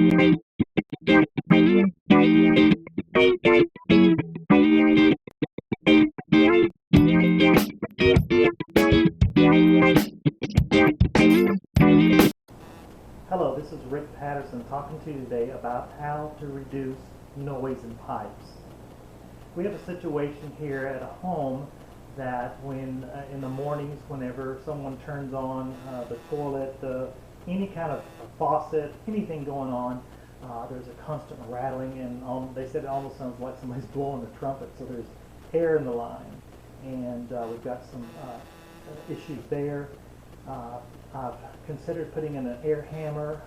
Hello, this is Rick Patterson talking to you today about how to reduce noise in pipes. We have a situation here at a home that when in the mornings, whenever someone turns on the toilet, any kind of faucet, anything going on, there's a constant rattling, and they said it almost sounds like somebody's blowing a trumpet, so there's air in the line, and we've got some issues there. I've considered putting in an air hammer.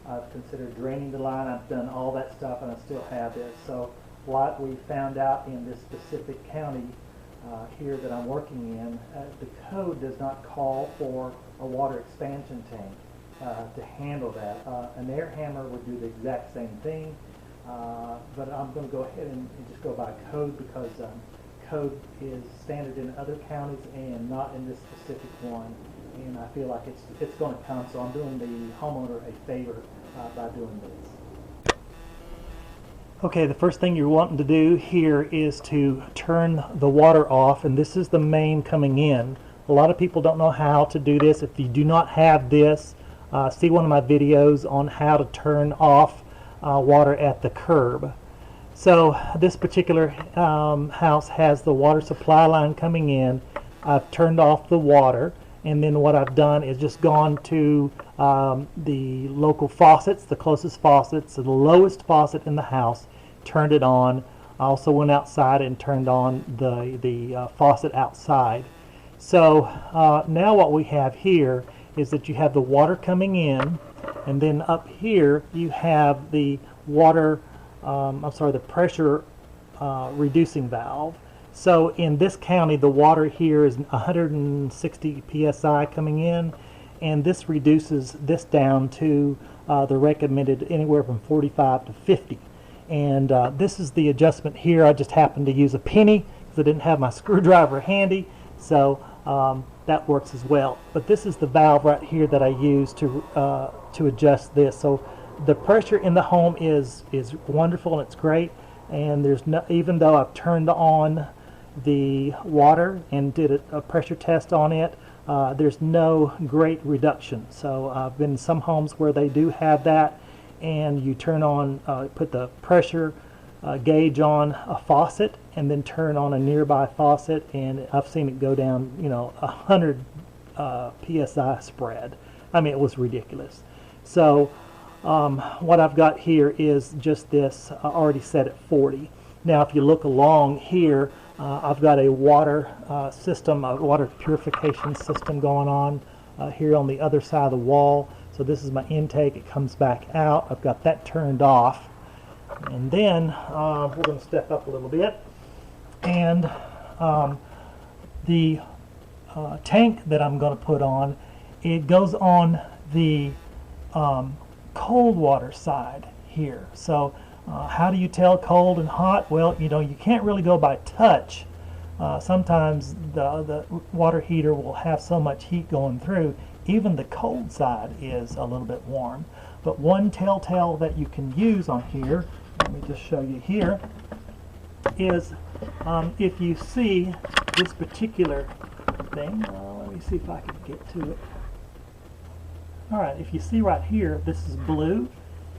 I've considered draining the line. I've done all that stuff, and I still have this. So what we found out in this specific county here that I'm working in, the code does not call for a water expansion tank to handle that. An air hammer would do the exact same thing, but I'm going to go ahead and just go by code because code is standard in other counties and not in this specific one. And I feel like it's going to come, so I'm doing the homeowner a favor by doing this. Okay, the first thing you're wanting to do here is to turn the water off, and this is the main coming in. A lot of people don't know how to do this. If you do not have this, see one of my videos on how to turn off water at the curb. So this particular house has the water supply line coming in. I've turned off the water, and then what I've done is just gone to the local faucets, the closest faucets, so the lowest faucet in the house, turned it on. I also went outside and turned on the faucet outside. So now what we have here is that you have the water coming in, and then up here you have the water, the pressure reducing valve. So in this county, the water here is 160 psi coming in, and this reduces this down to the recommended anywhere from 45 to 50. And this is the adjustment here. I just happened to use a penny because I didn't have my screwdriver handy, so that works as well. But this is the valve right here that I use to adjust this. So the pressure in the home is wonderful, and it's great. And there's no, even though I've turned on the water and did a pressure test on it, there's no great reduction. So I've been in some homes where they do have that, and you turn on, put the pressure gauge on a faucet and then turn on a nearby faucet, and I've seen it go down, 100 psi spread. I mean, it was ridiculous. So what I've got here is just this already set at 40. Now if you look along here, I've got a water system, a water purification system going on here on the other side of the wall. So this is my intake. It comes back out. I've got that turned off. And then we're going to step up a little bit. And the tank that I'm going to put on, it goes on the cold water side here. So how do you tell cold and hot? Well, you can't really go by touch. Sometimes the water heater will have so much heat going through, even the cold side is a little bit warm. But one telltale that you can use on here, let me just show you here, is if you see this particular thing, let me see if I can get to it. Alright, if you see right here, this is blue,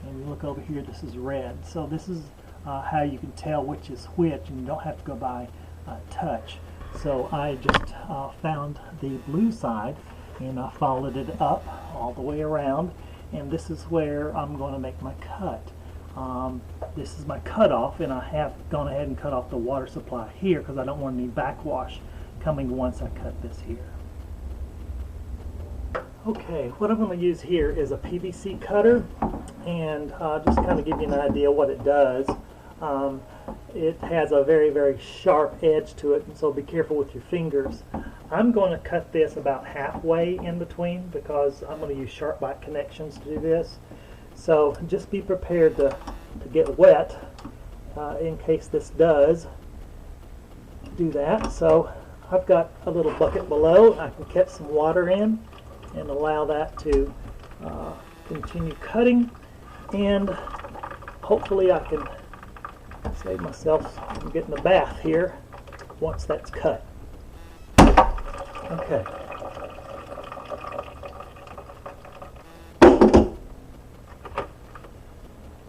and you look over here, this is red. So this is how you can tell which is which, and you don't have to go by touch. So I just found the blue side, and I followed it up all the way around, and this is where I'm going to make my cut. This is my cutoff, and I have gone ahead and cut off the water supply here because I don't want any backwash coming once I cut this here. Okay, what I'm going to use here is a PVC cutter, and just kind of give you an idea what it does. It has a very, very sharp edge to it, and so be careful with your fingers. I'm going to cut this about halfway in between because I'm going to use SharkBite connections to do this. So just be prepared to get wet in case this does do that. So I've got a little bucket below. I can catch some water in and allow that to continue cutting. and hopefully I can save myself from getting a bath here once that's cut. Okay.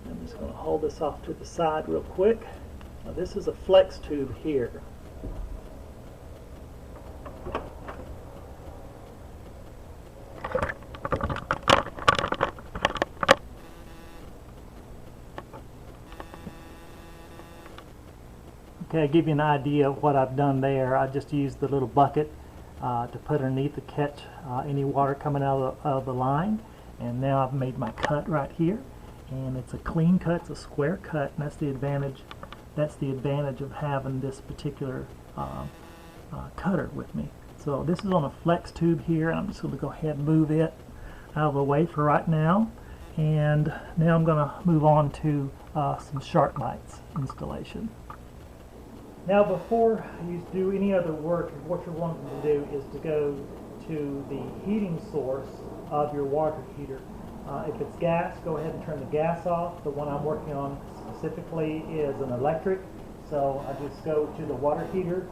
I'm just going to hold this off to the side real quick. Now this is a flex tube here. Okay, to give you an idea of what I've done there, I just used the little bucket to put underneath to catch any water coming out of the line. And now I've made my cut right here. And it's a clean cut, it's a square cut, and that's the advantage of having this particular cutter with me. So this is on a flex tube here, and I'm just going to go ahead and move it out of the way for right now. And now I'm going to move on to some SharkBite installation. Now before you do any other work, what you're wanting to do is to go to the heating source of your water heater. If it's gas, go ahead and turn the gas off. The one I'm working on specifically is an electric, so I just go to the water heater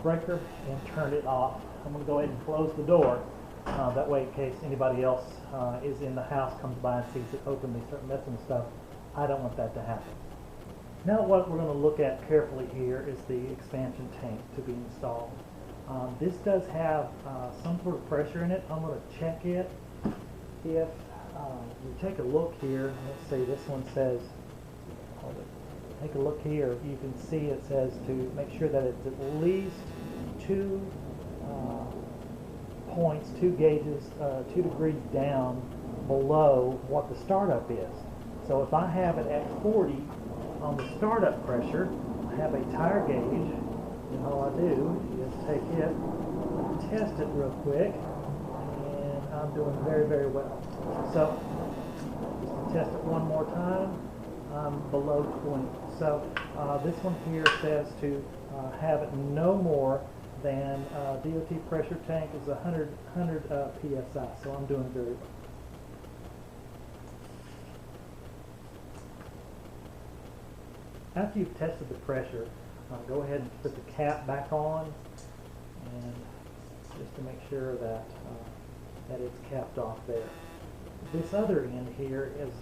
breaker and turn it off. I'm going to go ahead and close the door. That way, in case anybody else is in the house, comes by and sees it open, they start messing with stuff. I don't want that to happen. Now what we're going to look at carefully here is the expansion tank to be installed. This does have some sort of pressure in it. I'm going to check it. If you take a look here, let's say this one says, take a look here, you can see it says to make sure that it's at least 2 points, 2 gauges, 2 degrees down below what the startup is. So if I have it at 40 on the startup pressure, I have a tire gauge, and all I do is take it, test it real quick, and I'm doing very, very well. So, just to test it one more time, I'm below 20. So, this one here says to have it no more than DOT pressure tank is 100 PSI, so I'm doing very well. After you've tested the pressure, go ahead and put the cap back on, and just to make sure that that it's capped off there. This other end here is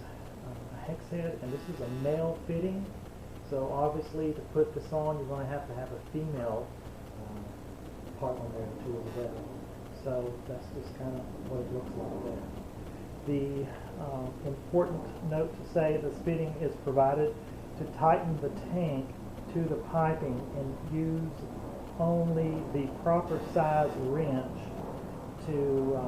a hex head, and this is a male fitting. So obviously, to put this on, you're going to have a female part on there too as well. So that's just kind of what it looks like there. The important note to say: this fitting is provided to tighten the tank to the piping and use only the proper size wrench to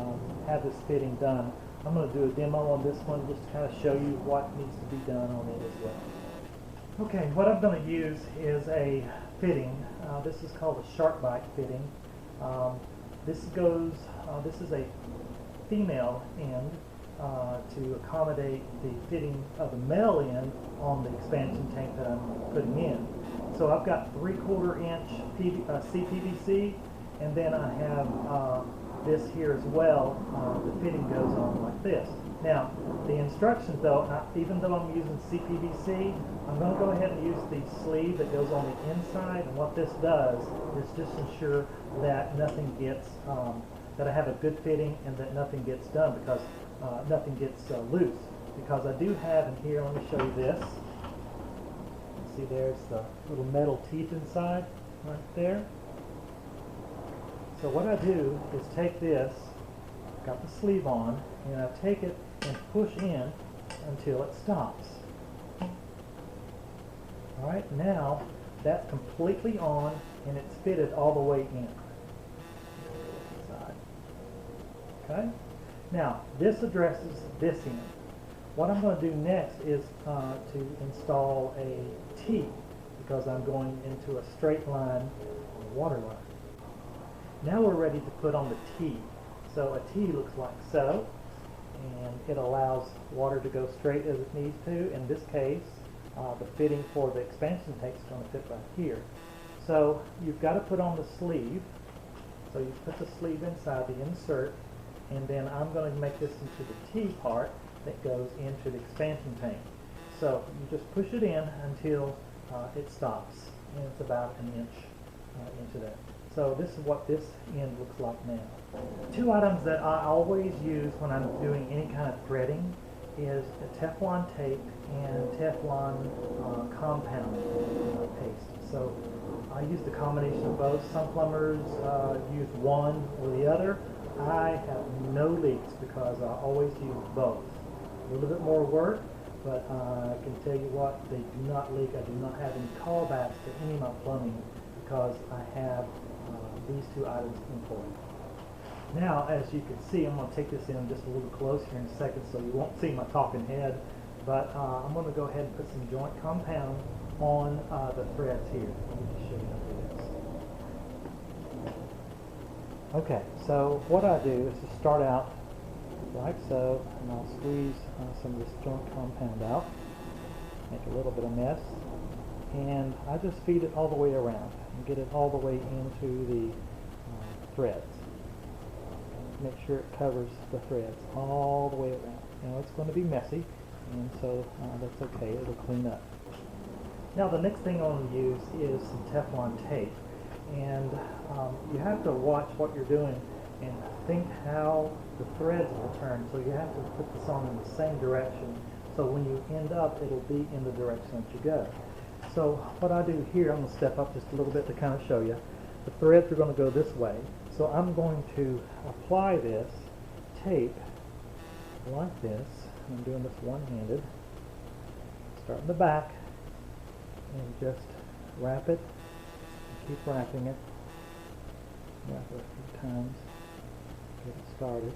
have this fitting done. I'm going to do a demo on this one just to kind of show you what needs to be done on it as well. Okay, what I'm going to use is a fitting. This is called a SharkBite fitting. This is a female end to accommodate the fitting of the male end on the expansion tank that I'm putting in. So I've got 3/4 inch CPVC, and then I have this here as well. The fitting goes on like this. Now, the instructions though, even though I'm using CPVC, I'm going to go ahead and use the sleeve that goes on the inside, and what this does is just ensure that nothing gets, that I have a good fitting and that nothing gets done, because nothing gets loose. Because I do have in here, let me show you this. See, there's the little metal teeth inside right there. So what I do is take this, got the sleeve on, and I take it and push in until it stops. Alright, now that's completely on and it's fitted all the way in. Okay? Now, this addresses this end. What I'm going to do next is to install a T, because I'm going into a straight line water line. Now we're ready to put on the T. So a T looks like so, and it allows water to go straight as it needs to. In this case, the fitting for the expansion tank is going to fit right here. So you've got to put on the sleeve. So you put the sleeve inside the insert, and then I'm going to make this into the T part, that goes into the expansion tank. So you just push it in until it stops, and it's about an inch into that. So this is what this end looks like now. Two items that I always use when I'm doing any kind of threading is Teflon tape and Teflon compound paste. So I use the combination of both. Some plumbers use one or the other. I have no leaks because I always use both. A little bit more work, but I can tell you what, they do not leak. I do not have any callbacks to any of my plumbing because I have these two items employed. Now, as you can see, I'm going to take this in just a little closer in a second so you won't see my talking head, but I'm going to go ahead and put some joint compound on the threads here. Let me just show you how to do this. Okay, so what I do is to start out like so, and I'll squeeze some of this joint compound out, make a little bit of mess, and I just feed it all the way around and get it all the way into the threads. Make sure it covers the threads all the way around. Now it's going to be messy, and so that's okay, it'll clean up. Now the next thing I want to use is some Teflon tape, and you have to watch what you're doing and think how the threads will turn, so you have to put this on in the same direction, so when you end up it'll be in the direction that you go. So what I do here, I'm going to step up just a little bit to kind of show you. The threads are going to go this way, so I'm going to apply this tape like this. I'm doing this one-handed. Start in the back and just wrap it, and keep wrapping it. Wrap it a few times, get it started.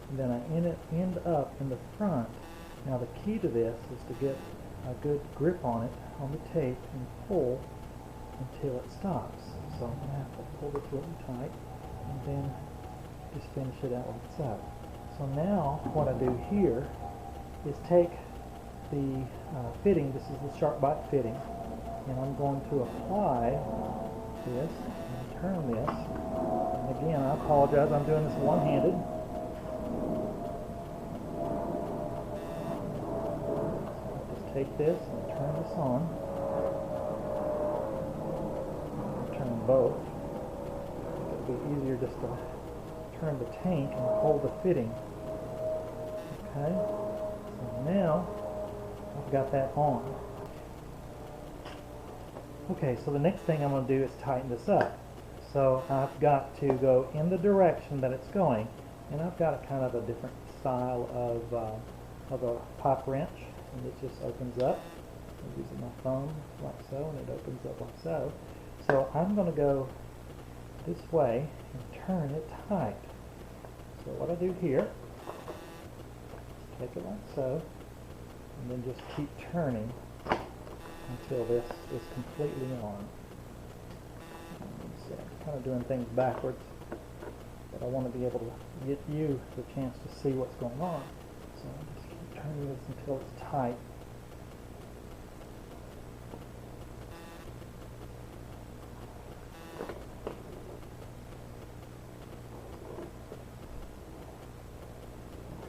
And then I end up in the front. Now the key to this is to get a good grip on it, on the tape, and pull until it stops. So I'm going to have to pull this really tight and then just finish it out like so. So now what I do here is take the fitting, this is the SharkBite fitting, and I'm going to apply this and turn this. And again, I apologize, I'm doing this one-handed. Just take this and turn this on. Turn both. It'll be easier just to turn the tank and hold the fitting. Okay, so now I've got that on. Okay, so the next thing I'm going to do is tighten this up. So I've got to go in the direction that it's going, and I've got a kind of a different style of a pop wrench, and it just opens up. I'm using my thumb like so, and it opens up like so. So I'm going to go this way and turn it tight. So what I do here, take it like so, and then just keep turning until this is completely on. So I'm kind of doing things backwards, but I want to be able to get you the chance to see what's going on. So I just keep turning this until it's tight.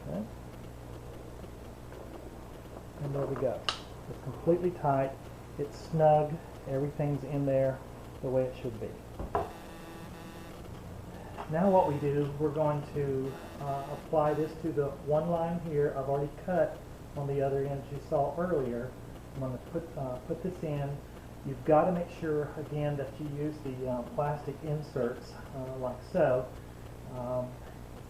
Okay. And there we go. It's completely tight. It's snug. Everything's in there the way it should be. Now what we do, we're going to apply this to the one line here. I've already cut on the other end you saw earlier. I'm going to put this in. You've got to make sure, again, that you use the plastic inserts like so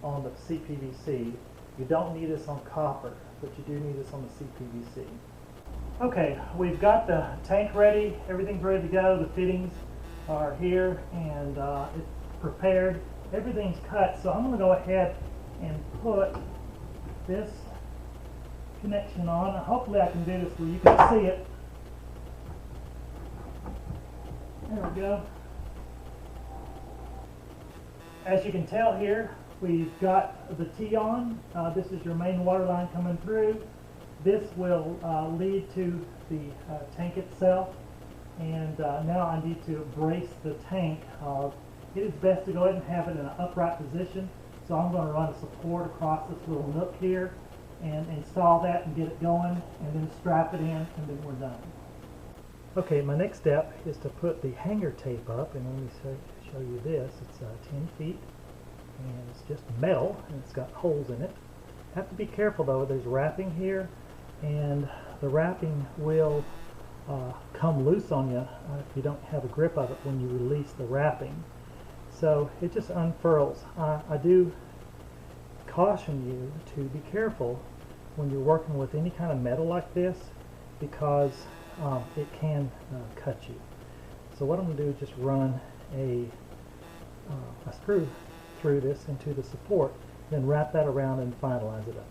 on the CPVC. You don't need this on copper, but you do need this on the CPVC. Okay, we've got the tank ready. Everything's ready to go. The fittings are here, and it's prepared. Everything's cut, so I'm going to go ahead and put this connection on. Hopefully I can do this where you can see it. There we go. As you can tell here, we've got the T on. This is your main water line coming through. This will lead to the tank itself, and now I need to brace the tank. It is best to go ahead and have it in an upright position, so I'm going to run a support across this little nook here, and install that and get it going, and then strap it in, and then we're done. Okay, my next step is to put the hanger tape up, and let me show you this. It's 10 feet, and it's just metal, and it's got holes in it. Have to be careful though, there's wrapping here, and the wrapping will come loose on you if you don't have a grip of it when you release the wrapping. So it just unfurls. I do caution you to be careful when you're working with any kind of metal like this, because it can cut you. So what I'm going to do is just run a screw through this into the support, then wrap that around and finalize it up.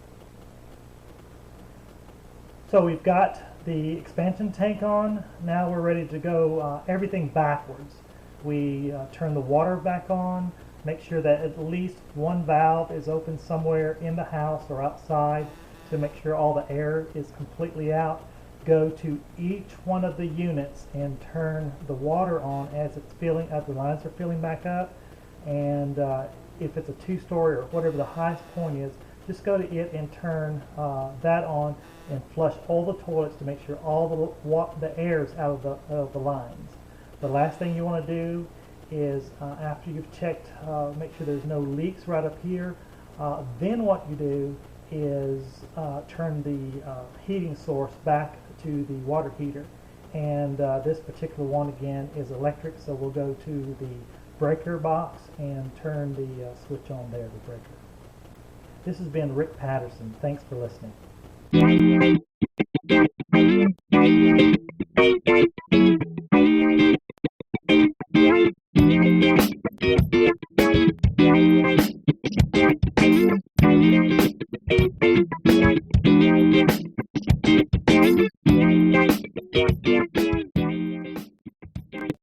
So we've got the expansion tank on. Now we're ready to go everything backwards. We turn the water back on, make sure that at least one valve is open somewhere in the house or outside to make sure all the air is completely out. Go to each one of the units and turn the water on as it's filling, as the lines are filling back up. And if it's a two-story or whatever the highest point is, just go to it and turn that on and flush all the toilets to make sure all the air is out of the lines. The last thing you want to do is after you've checked, make sure there's no leaks right up here. Then what you do is turn the heating source back to the water heater, and this particular one again is electric, so we'll go to the breaker box and turn the switch on there, the breaker. This has been Rick Patterson. Thanks for listening.